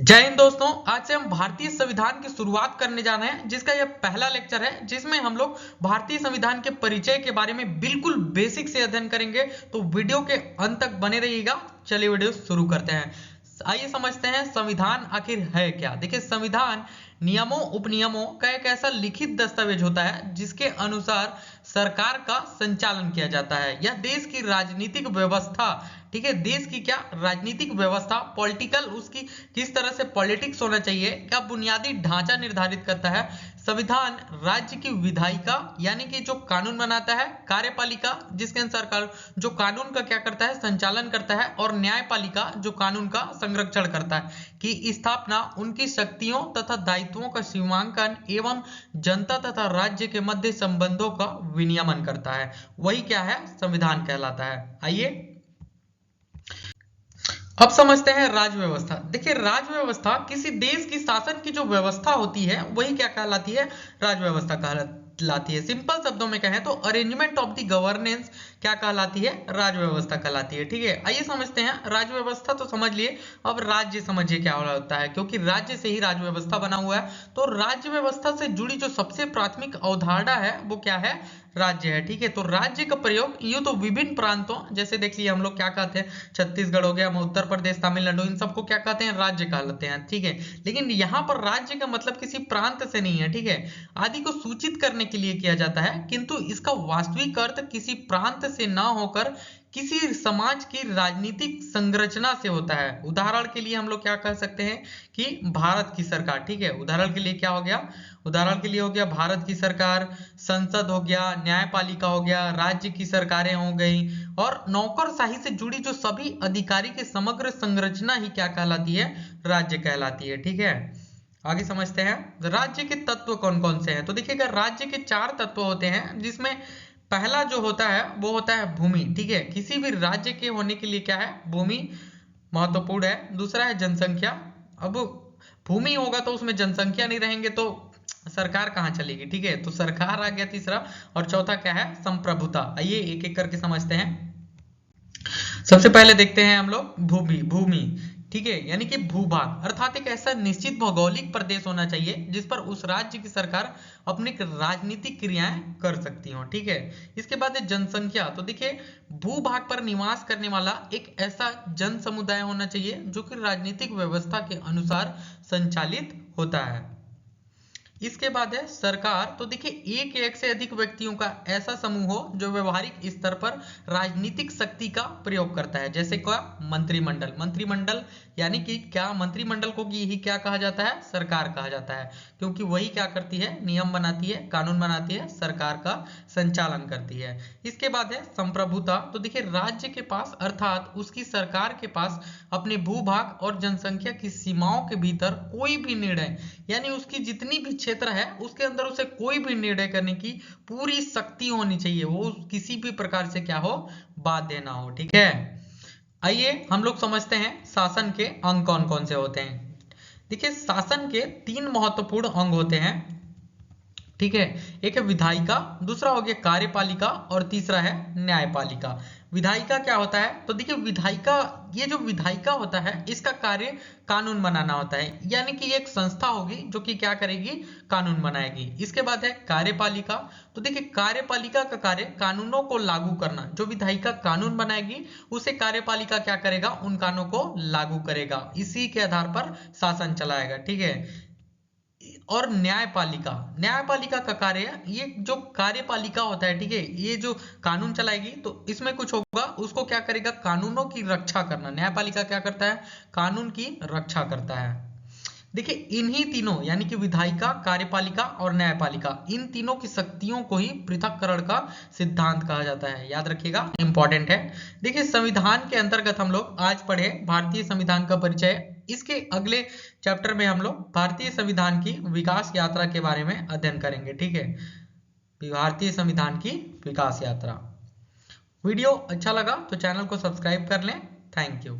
जय हिंद दोस्तों। आज से हम भारतीय संविधान की शुरुआत करने जा रहे हैं, जिसका यह पहला लेक्चर है जिसमें हम लोग भारतीय संविधान के परिचय के बारे में बिल्कुल बेसिक से अध्ययन करेंगे। तो वीडियो के अंत तक बने रहिएगा। चलिए वीडियो शुरू करते हैं। आइए समझते हैं संविधान आखिर है क्या। देखिए, संविधान नियमों उपनियमों का एक ऐसा लिखित दस्तावेज होता है जिसके अनुसार सरकार का संचालन किया जाता है। यह देश की राजनीतिक व्यवस्था, ठीक है, देश की क्या राजनीतिक व्यवस्था, पॉलिटिकल, उसकी किस तरह से पॉलिटिक्स होना चाहिए, क्या बुनियादी ढांचा निर्धारित करता है। संविधान राज्य की विधायिका यानी कि जो कानून बनाता है, कार्यपालिका जिसके अनुसार जो कानून का क्या करता है, संचालन करता है, और न्यायपालिका जो कानून का संरक्षण करता है की स्थापना, उनकी शक्तियों तथा दायित्वों का सीमांकन एवं जनता तथा राज्य के मध्य संबंधों का विनियमन करता है। वही क्या है, संविधान कहलाता है। आइए अब समझते हैं राज्य व्यवस्था। देखिए, राज्य व्यवस्था किसी देश की शासन की जो व्यवस्था होती है वही क्या कहलाती है, राज्य व्यवस्था कहलाती है। सिंपल शब्दों में कहें तो अरेंजमेंट ऑफ द गवर्नेंस क्या कहलाती है, राज्य व्यवस्था कहलाती है। ठीक है, आइए समझते हैं राज्य व्यवस्था। तो समझ लिए, अब राज्य समझिए क्या होता है, क्योंकि राज्य से ही राज्य व्यवस्था बना हुआ है। तो राज्य व्यवस्था से जुड़ी जो सबसे प्राथमिक अवधारणा है वो क्या है, राज्य है। ठीक है, तो राज्य का प्रयोग यूं तो विभिन्न प्रांतों, जैसे देख लिए हम लोग क्या कहते हैं, छत्तीसगढ़ हो गया, उत्तर प्रदेश, तमिलनाडु, इन सबको क्या कहते हैं, राज्य कहलाते हैं। ठीक है, लेकिन यहाँ पर राज्य का मतलब किसी प्रांत से नहीं है। ठीक है, आदि को सूचित करने के लिए किया जाता है, किंतु इसका वास्तविक अर्थ किसी प्रांत से ना होकर किसी समाज की राजनीतिक संरचना से होता है। उदाहरण के लिए हम लोग क्या कह सकते हैं कि भारत की सरकार, ठीक है, उदाहरण के लिए क्या हो गया, उदाहरण के लिए हो गया भारत की सरकार, संसद हो गया, न्यायपालिका हो गया, राज्य की सरकारें हो गई, और नौकरशाही से जुड़ी जो सभी अधिकारी की समग्र संरचना ही क्या कहलाती है, राज्य कहलाती है। ठीक है, आगे समझते हैं राज्य के तत्व कौन कौन से हैं। तो देखिएगा, राज्य के 4 तत्व होते हैं, जिसमें पहला जो होता है वो होता है भूमि। ठीक है, किसी भी राज्य के होने के लिए क्या है, भूमि महत्वपूर्ण है। दूसरा है जनसंख्या। अब भूमि होगा तो उसमें जनसंख्या नहीं रहेंगे तो सरकार कहाँ चलेगी। ठीक है, तो सरकार आ गया तीसरा। और चौथा क्या है, संप्रभुता। आइए एक एक करके समझते हैं। सबसे पहले देखते हैं हम लोग भूमि। भूमि, ठीक है, यानी कि भूभाग, अर्थात एक ऐसा निश्चित भौगोलिक प्रदेश होना चाहिए जिस पर उस राज्य की सरकार अपनी राजनीतिक क्रियाएं कर सकती हो। ठीक है, इसके बाद है जनसंख्या। तो देखिए, भूभाग पर निवास करने वाला एक ऐसा जन समुदाय होना चाहिए जो कि राजनीतिक व्यवस्था के अनुसार संचालित होता है। इसके बाद है सरकार। तो देखिए, एक से अधिक व्यक्तियों का ऐसा समूह हो जो व्यवहारिक स्तर पर राजनीतिक शक्ति का प्रयोग करता है, जैसे क्या, मंत्रिमंडल। मंत्रिमंडल यानी कि क्या, मंत्रिमंडल को ही क्या कहा जाता है, सरकार कहा जाता है, क्योंकि वही क्या करती है, नियम बनाती है, कानून बनाती है, सरकार का संचालन करती है। इसके बाद है संप्रभुता। तो देखिए, राज्य के पास अर्थात उसकी सरकार के पास अपने भूभाग और जनसंख्या की सीमाओं के भीतर कोई भी निर्णय, यानी उसकी जितनी भी क्षेत्र है उसके अंदर उसे कोई भी निर्णय करने की पूरी शक्ति होनी चाहिए, वो किसी भी प्रकार से क्या हो, बाध्य ना हो। ठीक है, आइए हम लोग समझते हैं शासन के अंग कौन कौन से होते हैं। देखिए, शासन के 3 महत्वपूर्ण अंग होते हैं। ठीक है, एक है विधायिका, दूसरा हो गया कार्यपालिका, और तीसरा है न्यायपालिका। विधायिका क्या होता है, तो देखिए विधायिका, ये जो विधायिका होता है इसका कार्य कानून बनाना होता है, यानी कि एक संस्था होगी जो कि क्या करेगी, कानून बनाएगी। इसके बाद है कार्यपालिका। तो देखिए, कार्यपालिका का कार्य कानूनों को लागू करना। जो विधायिका कानून बनाएगी उसे कार्यपालिका क्या करेगा, उन कानूनों को लागू करेगा, इसी के आधार पर शासन चलाएगा। ठीक है, और न्यायपालिका, न्यायपालिका का कार्य, ये जो कार्यपालिका होता है, ठीक है, ये जो कानून चलाएगी तो इसमें कुछ होगा, उसको क्या करेगा, कानूनों की रक्षा करना। न्यायपालिका क्या करता है, कानून की रक्षा करता है। देखिए, इन्हीं तीनों यानी कि विधायिका, कार्यपालिका और न्यायपालिका, इन तीनों की शक्तियों को ही पृथक्करण का सिद्धांत कहा जाता है। याद रखिएगा, इंपॉर्टेंट है। देखिए, संविधान के अंतर्गत हम लोग आज पढ़े भारतीय संविधान का परिचय। इसके अगले चैप्टर में हम लोग भारतीय संविधान की विकास यात्रा के बारे में अध्ययन करेंगे। ठीक है, भारतीय संविधान की विकास यात्रा। वीडियो अच्छा लगा तो चैनल को सब्सक्राइब कर लें। Thank you.